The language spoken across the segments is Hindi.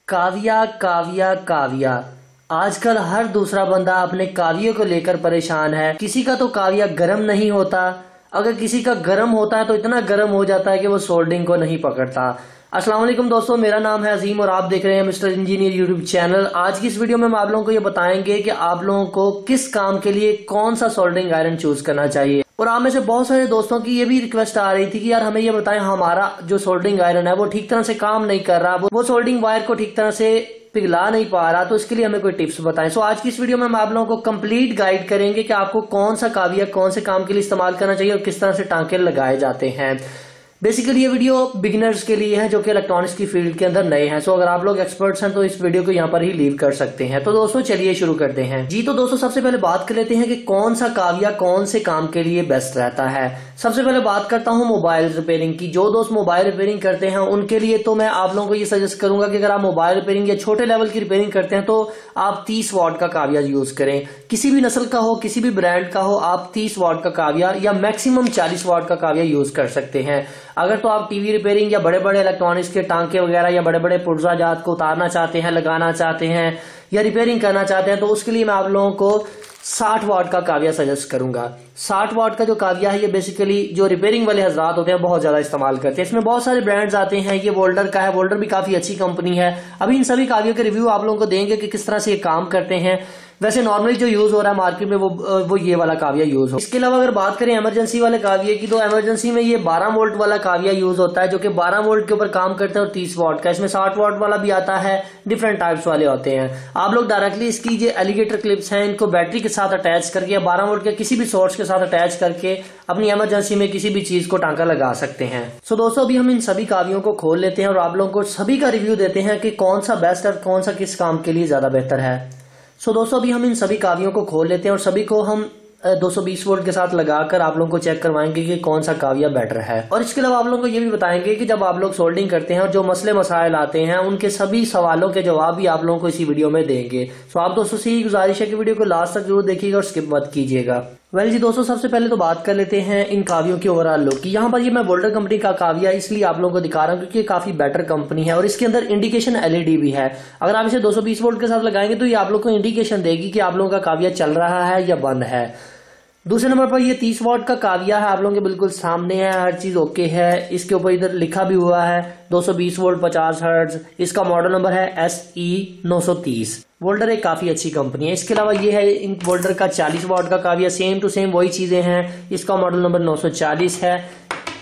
काव्या काव्या काव्या। आजकल हर दूसरा बंदा अपने काव्य को लेकर परेशान है। किसी का तो काव्या गर्म नहीं होता, अगर किसी का गर्म होता है तो इतना गर्म हो जाता है कि वो सोल्डिंग को नहीं पकड़ता। अस्सलाम वालेकुम दोस्तों, मेरा नाम है अजीम और आप देख रहे हैं मिस्टर इंजीनियर यूट्यूब चैनल। आज की इस वीडियो में हम आप लोगों को ये बताएंगे कि आप लोगों को किस काम के लिए कौन सा सोल्डरिंग आयरन चूज करना चाहिए। और आप में से बहुत सारे दोस्तों की ये भी रिक्वेस्ट आ रही थी कि यार हमें ये बताएं, हमारा जो सोल्डरिंग आयरन है वो ठीक तरह से काम नहीं कर रहा, वो सोल्डरिंग वायर को ठीक तरह से पिघला नहीं पा रहा, तो इसके लिए हमें कोई टिप्स बताएं। सो आज की इस वीडियो में हम आप लोगों को कंप्लीट गाइड करेंगे कि आपको कौन सा काव्या कौन से काम के लिए इस्तेमाल करना चाहिए और किस तरह से टांके लगाए जाते हैं। बेसिकली ये वीडियो बिगिनर्स के लिए है जो कि इलेक्ट्रॉनिक्स की फील्ड के अंदर नए हैं। सो अगर आप लोग एक्सपर्ट्स हैं तो इस वीडियो को यहाँ पर ही लीव कर सकते हैं। तो दोस्तों चलिए शुरू करते हैं जी। तो दोस्तों सबसे पहले बात कर लेते हैं कि कौन सा काव्या कौन से काम के लिए बेस्ट रहता है। सबसे पहले बात करता हूँ मोबाइल रिपेयरिंग की। जो दोस्त मोबाइल रिपेयरिंग करते हैं उनके लिए तो मैं आप लोगों को ये सजेस्ट करूंगा कि अगर आप मोबाइल रिपेयरिंग या छोटे लेवल की रिपेयरिंग करते हैं तो आप 30 वाट का काव्या यूज करें। किसी भी नस्ल का हो, किसी भी ब्रांड का हो, आप 30 वाट का काव्या या मैक्सिमम 40 वाट का काव्या यूज कर सकते हैं। अगर तो आप टीवी रिपेयरिंग या बड़े बड़े इलेक्ट्रॉनिक्स के टांके वगैरह या बड़े बड़े पुर्जा जात को उतारना चाहते हैं, लगाना चाहते हैं या रिपेयरिंग करना चाहते हैं तो उसके लिए मैं आप लोगों को 60 वाट का काव्या सजेस्ट करूंगा। 60 वाट का जो काव्या है ये बेसिकली जो रिपेयरिंग वाले हजरात होते हैं बहुत ज्यादा इस्तेमाल करते हैं। इसमें बहुत सारे ब्रांड्स आते हैं। ये वोल्डर का है, वोल्डर भी काफी अच्छी कंपनी है। अभी इन सभी काव्यों के रिव्यू आप लोगों को देंगे कि किस तरह से ये काम करते हैं। वैसे नॉर्मली जो यूज हो रहा है मार्केट में वो ये वाला काव्या यूज हो। इसके अलावा अगर बात करें इमरजेंसी वाले काव्य की तो इमरजेंसी में ये 12 वोल्ट वाला काव्या यूज होता है जो कि 12 वोल्ट के ऊपर काम करते हैं और 30 वाट का। इसमें 60 वाट वाला भी आता है, डिफरेंट टाइप्स वाले होते हैं। आप लोग डायरेक्टली इसकी जो एलिगेटर क्लिप्स हैं इनको बैटरी के साथ अटैच करके या 12 वोल्ट के किसी भी सोर्स के साथ अटैच करके अपनी इमरजेंसी में किसी भी चीज को टांका लगा सकते हैं। सो दोस्तों अभी हम इन सभी काव्यों को खोल लेते हैं और आप लोगों को सभी का रिव्यू देते हैं कि कौन सा बेस्ट और कौन सा किस काम के लिए ज्यादा बेहतर है। सो दोस्तों अभी हम इन सभी काव्यों को खोल लेते हैं और सभी को हम 220 वोल्ट के साथ लगाकर आप लोगों को चेक करवाएंगे कि कौन सा काव्या बेटर है। और इसके अलावा आप लोगों को ये भी बताएंगे कि जब आप लोग सोल्डिंग करते हैं और जो मसले मसाइल आते हैं उनके सभी सवालों के जवाब भी आप लोगों को इसी वीडियो में देंगे। सो आप दोस्तों से यही गुजारिश है कि वीडियो को लास्ट तक जरूर देखिएगा और स्किप मत कीजिएगा। वेल जी दोस्तों सबसे पहले तो बात कर लेते हैं इन काव्यों की ओवरऑल लुक की। यहाँ पर ये मैं वोल्डर कंपनी का काव्या इसलिए आप लोगों को दिखा रहा हूँ क्योंकि ये काफी बेटर कंपनी है और इसके अंदर इंडिकेशन एलईडी भी है। अगर आप इसे 220 वोल्ट के साथ लगाएंगे तो ये आप लोग को इंडिकेशन देगी कि आप लोगों का काव्या चल रहा है या बंद है। दूसरे नंबर पर ये 30 वाट का काव्या है, आप लोगों के बिल्कुल सामने है, हर चीज ओके है। इसके ऊपर इधर लिखा भी हुआ है 220 वोल्ट 50 हर्ट्ज। इसका मॉडल नंबर है SE930। वोल्डर एक काफी अच्छी कंपनी है। इसके अलावा ये है इन वोल्डर का 40 वाट का काव्या, सेम टू सेम वही चीजें हैं। इसका मॉडल नंबर 940 है।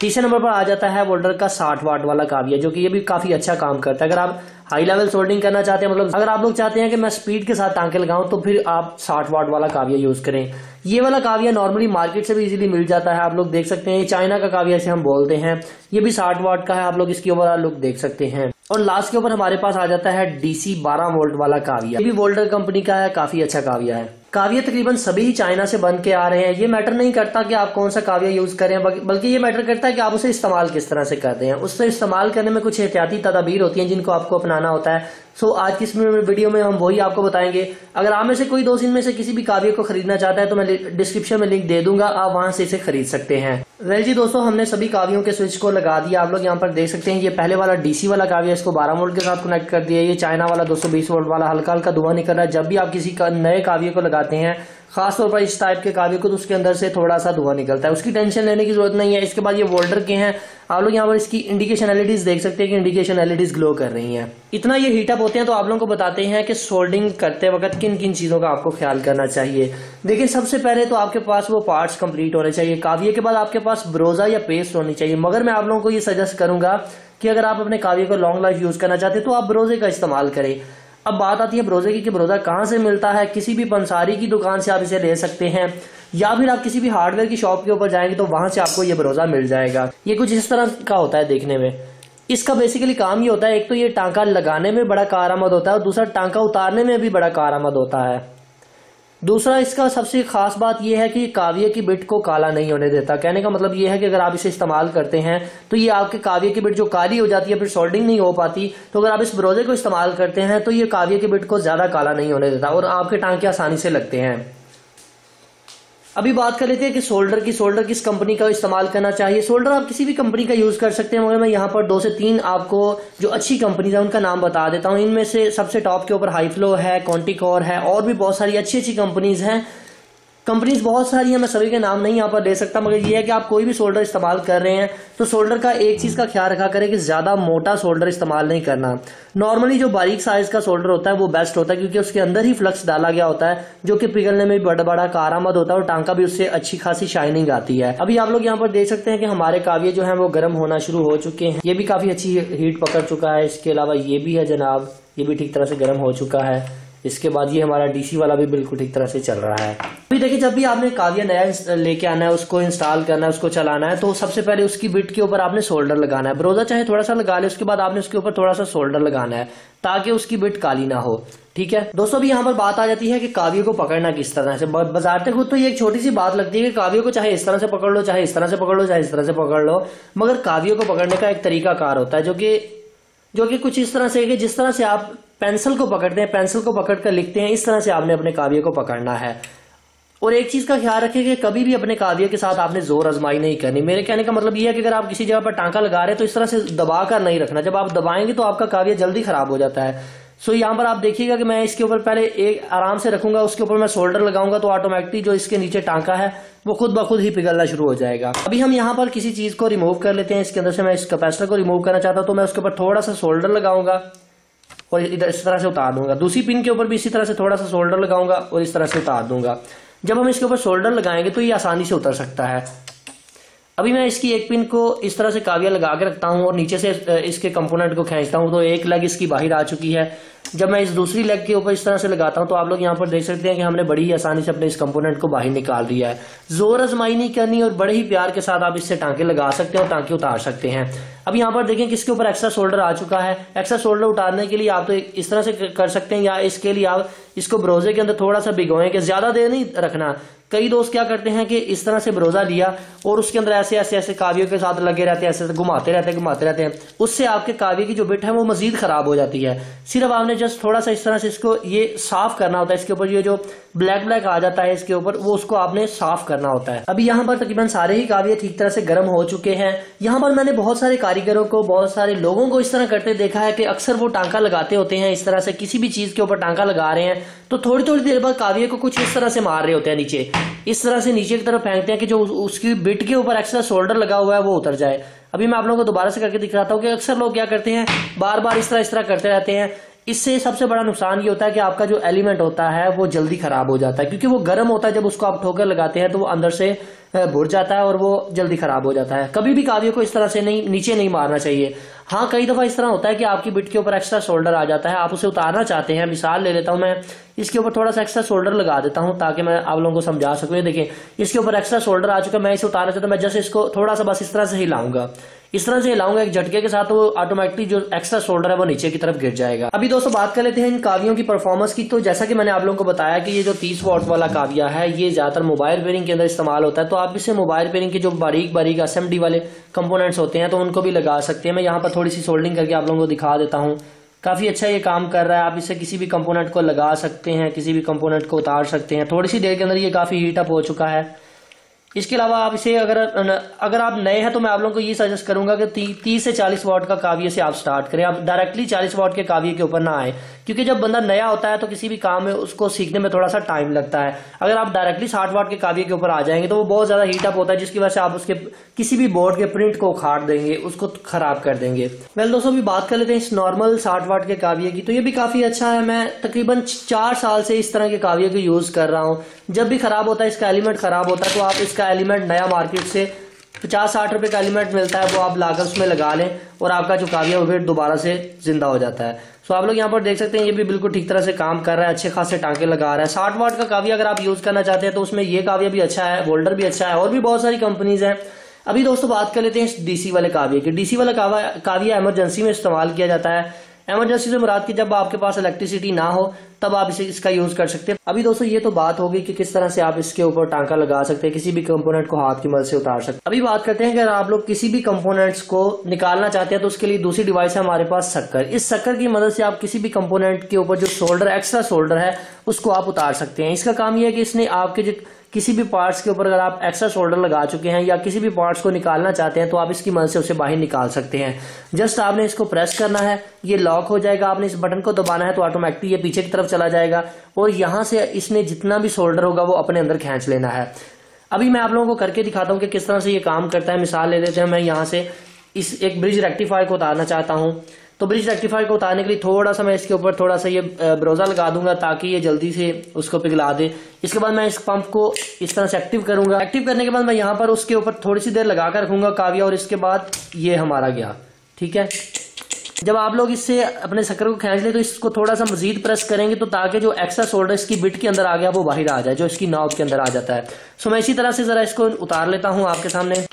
तीसरे नंबर पर आ जाता है वोल्डर का 60 वाट वाला काव्या जो कि ये भी काफी अच्छा काम करता है। अगर आप हाई लेवल सोल्डिंग करना चाहते हैं, मतलब अगर आप लोग चाहते हैं कि मैं स्पीड के साथ टांके लगाऊं तो फिर आप 60 वाट वाला काव्या यूज करें। ये वाला काव्या नॉर्मली मार्केट से भी इजीली मिल जाता है, आप लोग देख सकते हैं। ये चाइना का काव्या इसे हम बोलते हैं। ये भी 60 वाट का है, आप लोग इसकी ओवरऑल लुक देख सकते हैं। और लास्ट के ऊपर हमारे पास आ जाता है DC 12 वोल्ट वाला काव्या। ये भी वोल्डर कंपनी का है, काफी अच्छा काव्या है। काव्य तकरीबन सभी ही चाइना से बन के आ रहे हैं। ये मैटर नहीं करता कि आप कौन सा काव्या यूज करें, बल्कि ये मैटर करता है कि आप उसे इस्तेमाल किस तरह से करते हैं। उससे इस्तेमाल करने में कुछ एहतियाती तदाबीर होती हैं जिनको आपको अपनाना होता है। सो आज की इस वीडियो में हम वही आपको बताएंगे। अगर आप में से कोई दोस्त इनमें से किसी भी काव्य को खरीदना चाहता है तो मैं डिस्क्रिप्शन में लिंक दे दूंगा, आप वहां से इसे खरीद सकते हैं। वेल जी दोस्तों हमने सभी काव्यों के स्विच को लगा दिया। आप लोग यहाँ पर देख सकते हैं ये पहले वाला DC वाला काव्य, इसको 12 वोल्ट के साथ कनेक्ट कर दिया। ये चाइना वाला 220 वोल्ट वाला हल्का हल्का धुआं निकल रहा है। जब भी आप किसी नए काव्य को लगाते हैं, खासतौर पर इस टाइप के काव्य को, तो उसके अंदर से थोड़ा सा धुआं निकलता है। उसकी टेंशन लेने की जरूरत नहीं है। इसके बाद ये वोल्डर के हैं, आप लोग यहाँ पर इसकी इंडिकेशन एलईडीज देख सकते हैं कि इंडिकेशन एलईडीज ग्लो कर रही हैं। इतना ये हीटअप होते हैं तो आप लोगों को बताते हैं कि सोल्डिंग करते वक्त किन किन चीजों का आपको ख्याल करना चाहिए। देखिए सबसे पहले तो आपके पास वो पार्ट्स कंप्लीट होने चाहिए। काव्य के बाद आपके पास ब्रोजा या पेस्ट होनी चाहिए। मगर मैं आप लोगों को ये सजेस्ट करूंगा कि अगर आप अपने काव्य को लॉन्ग लाइफ यूज करना चाहते हैं तो आप ब्रोजे का इस्तेमाल करें। अब बात आती है ब्रोजे की कि ब्रोजा कहाँ से मिलता है। किसी भी पंसारी की दुकान से आप इसे ले सकते हैं या फिर आप किसी भी हार्डवेयर की शॉप के ऊपर जाएंगे तो वहां से आपको ये ब्रोजा मिल जाएगा। ये कुछ इस तरह का होता है देखने में। इसका बेसिकली काम ये होता है, एक तो ये टांका लगाने में बड़ा कारआमद होता है और दूसरा टांका उतारने में भी बड़ा कारआमद होता है। दूसरा इसका सबसे खास बात यह है कि काव्य की बिट को काला नहीं होने देता। कहने का मतलब यह है कि अगर आप इसे इस्तेमाल करते हैं तो ये आपके काव्य की बिट जो काली हो जाती है फिर सोल्डिंग नहीं हो पाती, तो अगर आप इस ब्रोजे को इस्तेमाल करते हैं तो ये काव्य की बिट को ज्यादा काला नहीं होने देता और आपके टांके आसानी से लगते हैं। अभी बात कर लेते हैं कि सोल्डर किस कंपनी का इस्तेमाल करना चाहिए। सोल्डर आप किसी भी कंपनी का यूज कर सकते हैं, मगर मैं यहाँ पर 2 से 3 आपको जो अच्छी कंपनीज है उनका नाम बता देता हूँ। इनमें से सबसे टॉप के ऊपर हाईफ्लो है, कॉन्टिकोर है, और भी बहुत सारी अच्छी अच्छी कंपनीज हैं। कंपनीज बहुत सारी हैं, मैं सभी के नाम नहीं यहाँ पर ले सकता, मगर ये है कि आप कोई भी सोल्डर इस्तेमाल कर रहे हैं तो सोल्डर का एक चीज का ख्याल रखा करें कि ज्यादा मोटा सोल्डर इस्तेमाल नहीं करना। नॉर्मली जो बारीक साइज का सोल्डर होता है वो बेस्ट होता है, क्योंकि उसके अंदर ही फ्लक्स डाला गया होता है जो कि पिघलने में भी बड़ा कारआमद होता है और टांका भी उससे अच्छी खासी शाइनिंग आती है। अभी आप लोग यहाँ पर देख सकते हैं कि हमारे काव्य जो है वो गर्म होना शुरू हो चुके हैं। ये भी काफी अच्छी हीट पकड़ चुका है। इसके अलावा ये भी है जनाब, ये भी ठीक तरह से गर्म हो चुका है। इसके बाद ये हमारा डीसी वाला भी बिल्कुल ठीक तरह से चल रहा है। अभी देखिए, जब भी आपने काव्य नया लेके आना है, उसको इंस्टॉल करना है, उसको चलाना है, तो सबसे पहले उसकी बिट के ऊपर आपने सोल्डर लगाना है। ब्रोजा चाहे थोड़ा सा लगा ले, उसके बाद आपने उसके ऊपर थोड़ा सा सोल्डर लगाना है ताकि उसकी बिट काली ना हो। ठीक है दोस्तों, अभी यहाँ पर बात आ जाती है कि काव्य को पकड़ना किस तरह से। बजाते खुद तो ये एक छोटी सी बात लगती है कि काव्य को चाहे इस तरह से पकड़ लो, चाहे इस तरह से पकड़ लो, चाहे इस तरह से पकड़ लो, मगर काव्य को पकड़ने का एक तरीका कार होता है जो कि कुछ इस तरह से है कि जिस तरह से आप पेंसिल को पकड़ते हैं, पेंसिल को पकड़कर लिखते हैं, इस तरह से आपने अपने काव्य को पकड़ना है। और एक चीज का ख्याल रखें कि कभी भी अपने काव्य के साथ आपने जोर आजमाई नहीं करनी। मेरे कहने का मतलब यह है कि अगर आप किसी जगह पर टांका लगा रहे हैं तो इस तरह से दबा कर नहीं रखना। जब आप दबाएंगे तो आपका काव्य जल्दी खराब हो जाता है। सो यहाँ पर आप देखिएगा कि मैं इसके ऊपर पहले एक आराम से रखूंगा, उसके ऊपर मैं सोल्डर लगाऊंगा तो ऑटोमेटिकली जो इसके नीचे टांका है वो खुद ब खुद ही पिघलना शुरू हो जाएगा। अभी हम यहाँ पर किसी चीज को रिमूव कर लेते हैं। इसके अंदर से मैं इस कैपेसिटर को रिमूव करना चाहता हूँ, तो मैं उसके ऊपर थोड़ा सा सोल्डर लगाऊंगा और इधर इस तरह से उतार दूंगा। दूसरी पिन के ऊपर भी इसी तरह से थोड़ा सा सोल्डर लगाऊंगा और इस तरह से उतार दूंगा। जब हम इसके ऊपर सोल्डर लगाएंगे तो ये आसानी से उतर सकता है। अभी मैं इसकी एक पिन को इस तरह से काव्य लगा के रखता हूं और नीचे से इसके कंपोनेंट को खींचता हूं, तो एक लेग इसकी बाहर आ चुकी है। जब मैं इस दूसरी लेग के ऊपर इस तरह से लगाता हूं तो आप लोग यहाँ पर देख सकते हैं कि हमने बड़ी ही आसानी से अपने इस कंपोनेंट को बाहर निकाल दिया है। जोर आजमाई नहीं करनी और बड़े ही प्यार के साथ आप इससे टांके लगा सकते हैं और टांके उतार सकते हैं। अब यहाँ पर देखें कि इसके ऊपर एक्स्ट्रा शोल्डर आ चुका है। एक्स्ट्रा शोल्डर उतारने के लिए आप तो इस तरह से कर सकते हैं, या इसके लिए आप इसको ब्रोजे के अंदर थोड़ा सा भिगोएं कि ज्यादा देर नहीं रखना। कई दोस्त क्या करते हैं कि इस तरह से ब्रोजा लिया और उसके अंदर ऐसे ऐसे ऐसे काव्यों के साथ लगे रहते हैं, ऐसे घुमाते रहते हैं। उससे आपके काव्य की जो बिट है वो मजीद खराब हो जाती है। सिर्फ आपने जस्ट थोड़ा सा इस तरह से इसको ये साफ करना होता है। इसके ऊपर ये जो ब्लैक आ जाता है इसके ऊपर, वो उसको आपने साफ करना होता है। अभी यहाँ पर तकरीबन सारे ही काव्य ठीक तरह से गर्म हो चुके हैं। यहाँ पर मैंने बहुत सारे कारीगरों को, बहुत सारे लोगों को इस तरह करते देखा है कि अक्सर वो टांका लगाते होते हैं इस तरह से, किसी भी चीज के ऊपर टांका लगा रहे हैं तो थोड़ी थोड़ी देर बाद काव्य को कुछ इस तरह से मार रहे होते हैं नीचे, इस तरह से नीचे की तरफ फेंकते हैं कि जो उसकी बिट के ऊपर एक्स्ट्रा शोल्डर लगा हुआ है वो उतर जाए। अभी मैं आप लोगों को दोबारा से करके दिखाता हूँ कि अक्सर लोग क्या करते हैं, बार बार इस तरह करते रहते हैं। इससे सबसे बड़ा नुकसान ये होता है कि आपका जो एलिमेंट होता है वो जल्दी खराब हो जाता है, क्योंकि वो गर्म होता है। जब उसको आप ठोकर लगाते हैं तो वो अंदर से भुर जाता है और वो जल्दी खराब हो जाता है। कभी भी काव्य को इस तरह से नीचे नहीं मारना चाहिए। हाँ, कई दफा इस तरह होता है कि आपकी बिट के ऊपर एक्स्ट्रा शोल्डर आ जाता है, आप उसे उतारना चाहते हैं। मिसाल ले लेता हूं मैं, इसके ऊपर थोड़ा सा एक्स्ट्रा शोल्डर लगा देता हूं ताकि मैं आप लोगों को समझा सकूं। ये देखें, इसके ऊपर एक्स्ट्रा शोल्डर आ चुका है, मैं इसे उतारना चाहता हूं। मैं जैसे इसको थोड़ा सा बस इस तरह से हिलाऊंगा, इस तरह से हिलाऊंगा एक झटके के साथ, वो ऑटोमेटिकली जो एक्स्ट्रा शोल्डर है वो नीचे की तरफ गिर जाएगा। अभी दोस्तों बात कर लेते हैं इन काव्यों की परफॉर्मेंस की। तो जैसा कि मैंने आप लोगों को बताया कि ये जो 30 वॉट वाला काव्या है ये ज्यादातर मोबाइल बेयरिंग के अंदर इस्तेमाल होता है, तो आप इसे मोबाइल बेयरिंग के जो बारीक एसएमडी वाले कंपोनेंट्स होते हैं तो उनको भी लगा सकते हैं। मैं यहाँ पर थोड़ी सी सोल्डिंग करके आप लोगों को दिखा देता हूँ। काफी अच्छा ये काम कर रहा है। आप इसे किसी भी कंपोनेंट को लगा सकते हैं, किसी भी कंपोनेंट को उतार सकते हैं। थोड़ी सी देर के अंदर ये काफी हीट अप हो चुका है। इसके अलावा आप इसे अगर आप नए हैं तो मैं आप लोगों को ये सजेस्ट करूंगा कि 30 से 40 वॉट का काव्य से आप स्टार्ट करें। आप डायरेक्टली 40 वॉट के काव्य के ऊपर ना आए, क्योंकि जब बंदा नया होता है तो किसी भी काम में उसको सीखने में थोड़ा सा टाइम लगता है। अगर आप डायरेक्टली 60 वॉट के काव्य के ऊपर आ जाएंगे तो वो बहुत ज्यादा हीटअप होता है, जिसकी वजह से आप उसके किसी भी बोर्ड के प्रिंट को उखाड़ देंगे, उसको खराब कर देंगे। वेल दोस्तों, अभी बात कर लेते हैं इस नॉर्मल 60 वॉट के काव्य की। तो ये भी काफी अच्छा है। मैं तकरीबन 4 साल से इस तरह के काव्य को यूज कर रहा हूँ। जब भी खराब होता है, इसका एलिमेंट खराब होता है, तो आप इसका एलिमेंट नया मार्केट से 50-60 रुपए का एलिमेंट मिलता है, वो आप लाकर उसमें लगा लें और आपका जो काव्य वो फिर दोबारा से जिंदा हो जाता है। सो आप लोग यहाँ पर देख सकते हैं ये भी बिल्कुल ठीक तरह से काम कर रहा है, अच्छे खासे टांके लगा रहा है। 60 वाट का काव्य अगर आप यूज करना चाहते हैं तो उसमें ये काव्य भी अच्छा है, वोल्डर भी अच्छा है, और भी बहुत सारी कंपनीज हैं। अभी दोस्तों बात कर लेते हैं इस डीसी वाले काव्य की। डीसी वाला काव्य इमरजेंसी में इस्तेमाल किया जाता है। इमरजेंसी से मुराद की जब आपके पास इलेक्ट्रिसिटी ना हो तब आप इसका यूज कर सकते हैं। अभी दोस्तों ये तो बात होगी कि किस तरह से आप इसके ऊपर टांका लगा सकते हैं, किसी भी कंपोनेंट को हाथ की मदद से उतार सकते हैं। अभी बात करते हैं कि अगर आप लोग किसी भी कंपोनेंट्स को निकालना चाहते हैं तो उसके लिए दूसरी डिवाइस है हमारे पास, शक्कर। इस शक्कर की मदद से आप किसी भी कंपोनेंट के ऊपर जो शोल्डर एक्स्ट्रा शोल्डर है उसको आप उतार सकते हैं। इसका काम यह है कि इसने आपके जो किसी भी पार्ट्स के ऊपर अगर आप एक्स्ट्रा सोल्डर लगा चुके हैं या किसी भी पार्ट्स को निकालना चाहते हैं तो आप इसकी मदद से उसे बाहर निकाल सकते हैं। जस्ट आपने इसको प्रेस करना है, ये लॉक हो जाएगा। आपने इस बटन को दबाना है तो ऑटोमेटिकली ये पीछे की तरफ चला जाएगा और यहां से इसने जितना भी सोल्डर होगा वो अपने अंदर खींच लेना है। अभी मैं आप लोगों को करके दिखाता हूं कि किस तरह से ये काम करता है। मिसाल ले लेते हैं, मैं यहाँ से इस एक ब्रिज रेक्टिफायर को उतारना चाहता हूं, तो ब्रिज रेक्टिफायर को उतारने के लिए थोड़ा सा मैं इसके ऊपर थोड़ा सा ये ब्रोजा लगा दूंगा ताकि ये जल्दी से उसको पिघला दे। इसके बाद मैं इस पंप को इस तरह से एक्टिव करूंगा। एक्टिव करने के बाद मैं यहाँ पर उसके ऊपर थोड़ी सी देर लगा कर रखूंगा काविया और इसके बाद ये हमारा गया। ठीक है, जब आप लोग इससे अपने शक्कर को खींच ले तो इसको थोड़ा सा मजीद प्रेस करेंगे तो ताकि जो एक्स्ट्रा सोल्डर इसकी बिट के अंदर आ गया वो बाहर आ जाए, जो इसकी नॉब के अंदर आ जाता है। सो मैं इसी तरह से जरा इसको उतार लेता हूं आपके सामने।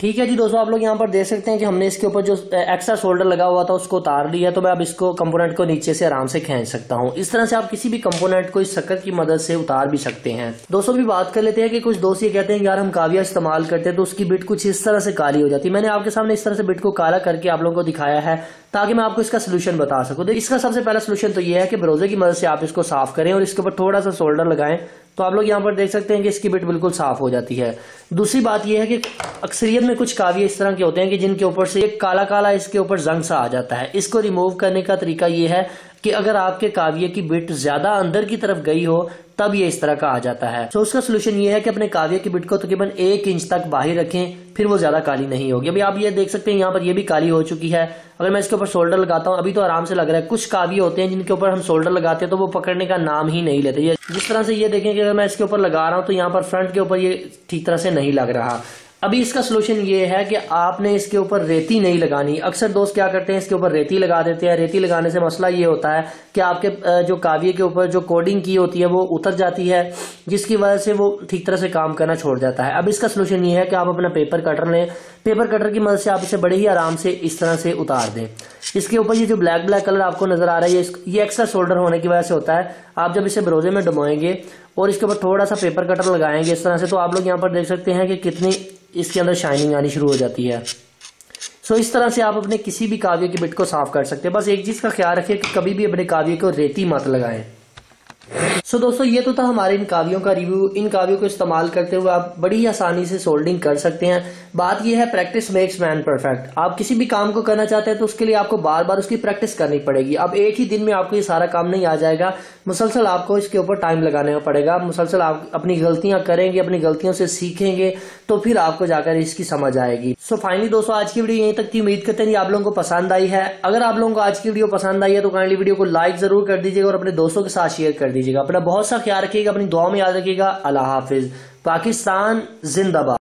ठीक है जी दोस्तों, आप लोग यहाँ पर देख सकते हैं कि हमने इसके ऊपर जो एक्स्ट्रा सोल्डर लगा हुआ था उसको उतार लिया। तो मैं अब इसको कंपोनेंट को नीचे से आराम से खींच सकता हूँ। इस तरह से आप किसी भी कंपोनेंट को इस शक्कर की मदद से उतार भी सकते हैं। दोस्तों भी बात कर लेते हैं कि कुछ दोस्त ये कहते हैं यार हम काविया इस्तेमाल करते हैं तो उसकी बिट कुछ इस तरह से काली हो जाती है। मैंने आपके सामने इस तरह से बिट को काला करके आप लोगों को दिखाया है ताकि मैं आपको इसका सोल्यूशन बता सकूं। तो इसका सबसे पहला सोल्यूशन तो ये है कि ब्रोजे की मदद से आप इसको साफ करें और इसके ऊपर थोड़ा सा सोल्डर लगाएं तो आप लोग यहाँ पर देख सकते हैं कि इसकी बिट बिल्कुल साफ हो जाती है। दूसरी बात यह है कि अक्सरियत में कुछ काविये इस तरह के होते हैं कि जिनके ऊपर से एक काला काला इसके ऊपर जंग सा आ जाता है। इसको रिमूव करने का तरीका यह है कि अगर आपके काविये की बिट ज्यादा अंदर की तरफ गई हो तब ये इस तरह का आ जाता है। तो उसका सोल्यूशन ये है कि अपने काविये की बिट को तकरीबन 1 इंच तक बाहर रखें, फिर वो ज्यादा काली नहीं होगी। अभी आप ये देख सकते हैं यहाँ पर ये भी काली हो चुकी है। अगर मैं इसके ऊपर सोल्डर लगाता हूँ अभी तो आराम से लग रहा है। कुछ काविये होते हैं जिनके ऊपर हम सोल्डर लगाते हैं तो वो पकड़ने का नाम ही नहीं लेते। ये जिस तरह से ये देखें कि अगर मैं इसके ऊपर लगा रहा हूँ तो यहाँ पर फ्रंट के ऊपर ये ठीक तरह से नहीं लग रहा। अभी इसका सोल्यूशन ये है कि आपने इसके ऊपर रेती नहीं लगानी। अक्सर दोस्त क्या करते हैं इसके ऊपर रेती लगा देते हैं। रेती लगाने से मसला ये होता है कि आपके जो काविये के ऊपर जो कोडिंग की होती है वो उतर जाती है, जिसकी वजह से वो ठीक तरह से काम करना छोड़ जाता है। अब इसका सोल्यूशन ये है कि आप अपना पेपर कटर लें, पेपर कटर की मदद से आप इसे बड़े ही आराम से इस तरह से उतार दें। इसके ऊपर ये जो ब्लैक ब्लैक कलर आपको नजर आ रहा है ये एक्स्ट्रा सोल्डर होने की वजह से होता है। आप जब इसे ब्रोजे में डुबोएंगे और इसके ऊपर थोड़ा सा पेपर कटर लगाएंगे इस तरह से तो आप लोग यहाँ पर देख सकते हैं कि कितनी इसके अंदर शाइनिंग आनी शुरू हो जाती है। सो इस तरह से आप अपने किसी भी काविये की बिट को साफ कर सकते हैं। बस एक चीज का ख्याल रखिए कि कभी भी अपने काविये को रेती मत लगाएं। सो दोस्तों ये तो था हमारे इन कावियों का रिव्यू। इन कावियों को इस्तेमाल करते हुए आप बड़ी ही आसानी से सोल्डिंग कर सकते हैं। बात यह है प्रैक्टिस मेक्स मैन परफेक्ट। आप किसी भी काम को करना चाहते हैं तो उसके लिए आपको बार बार उसकी प्रैक्टिस करनी पड़ेगी। अब एक ही दिन में आपको ये सारा काम नहीं आ जाएगा, मुसलसल आपको इसके ऊपर टाइम लगाना पड़ेगा। मुसलसल आप अपनी गलतियां करेंगे, अपनी गलतियों से सीखेंगे तो फिर आपको जाकर इसकी समझ आएगी। सो फाइनली दोस्तों आज की वीडियो यहीं तक थी। उम्मीद करते हैं आप लोगों को पसंद आई है। अगर आप लोगों को आज की वीडियो पसंद आई है तो काइंडली वीडियो को लाइक जरूर कर दीजिएगा और अपने दोस्तों के साथ शेयर कर दीजिएगा। अपना बहुत सा ख्याल रखिएगा, अपनी दुआ में याद रखिएगा। अल्लाह हाफिज। पाकिस्तान जिंदाबाद।